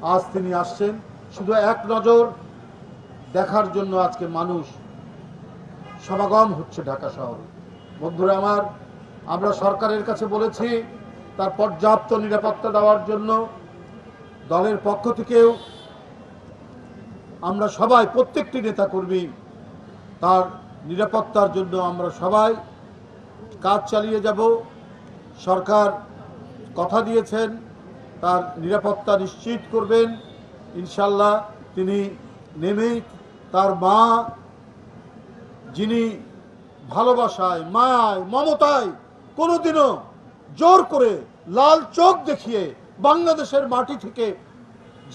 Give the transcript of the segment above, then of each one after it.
আজ তিনি আসছেন শুধু এক নজর দেখার জন্য। আজকে মানুষ সমাগম হচ্ছে ঢাকা শহরে। বন্ধুরা আমার, আমরা সরকারের কাছে বলেছি তার পর্যাপ্ত নিরাপত্তা দেওয়ার জন্য। দলের পক্ষ থেকেও আমরা সবাই, প্রত্যেকটি নেতাকর্মী তার নিরাপত্তার জন্য আমরা সবাই কাজ চালিয়ে যাব। সরকার কথা দিয়েছেন তার নিরাপত্তা নিশ্চিত করবেন ইনশাল্লাহ। তিনি নেমেই তার মা, যিনি ভালোবাসায়, মায়ায়, মমতায় কোনোদিনও জোর করে লাল চোখ দেখিয়ে বাংলাদেশের মাটি থেকে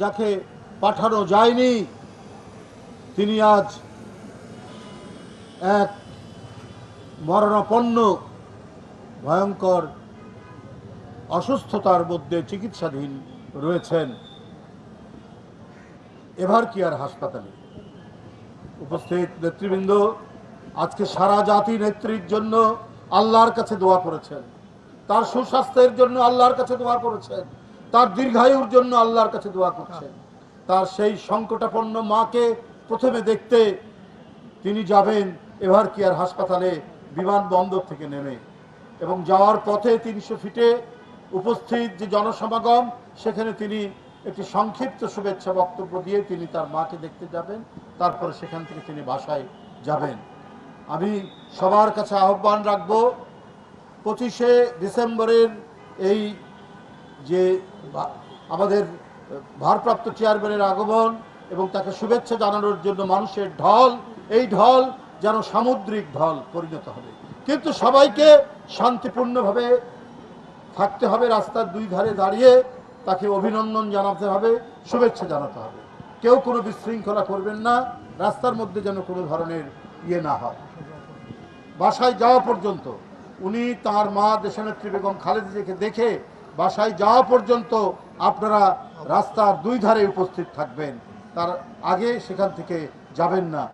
যাকে পাঠানো যায়নি, তিনি আজ এক মরণাপন্ন ভয়ঙ্কর অসুস্থতার মধ্যে চিকিৎসাধীন রয়েছেন এভারকেয়ার হাসপাতালে। উপস্থিত নেতৃবৃন্দ আজকে সারা জাতি নেত্রীর জন্য আল্লাহর কাছে দোয়া করেছেন, তার সুস্বাস্থ্যের জন্য আল্লাহর কাছে দোয়া করেছেন, তার দীর্ঘায়ুর জন্য আল্লাহর কাছে দোয়া করছেন। তার সেই সংকটাপন্ন মাকে প্রথমে দেখতে তিনি যাবেন এভারকেয়ার হাসপাতালে বিমানবন্দর থেকে নেমে, এবং যাওয়ার পথে 300 ফিটে উপস্থিত যে জনসমাগম, সেখানে তিনি একটি সংক্ষিপ্ত শুভেচ্ছা বক্তব্য দিয়ে তিনি তার মাকে দেখতে যাবেন। তারপরে সেখান থেকে তিনি বাসায় যাবেন। আমি সবার কাছে আহ্বান রাখব, 25শে ডিসেম্বরের এই যে আমাদের ভারপ্রাপ্ত চেয়ারম্যানের আগমন এবং তাকে শুভেচ্ছা জানানোর জন্য মানুষের ঢল, এই ঢল যেন সামুদ্রিক ঢল পরিণত হবে। কিন্তু সবাইকে শান্তিপূর্ণভাবে থাকতে হবে, রাস্তার দুই ধারে দাঁড়িয়ে তাকে অভিনন্দন জানাতে হবে, শুভেচ্ছা জানাতে হবে। কেউ কোনো বিশৃঙ্খলা করবেন না, রাস্তার মধ্যে যেন কোনো ধরনের ইয়ে না হয়। বাসায় যাওয়া পর্যন্ত উনি তার মা দেশনেত্রী বেগম খালেদা জিয়াকে দেখে বাসায় যাওয়া পর্যন্ত আপনারা রাস্তার দুই ধারে উপস্থিত থাকবেন, তার আগে সেখান থেকে যাবেন না।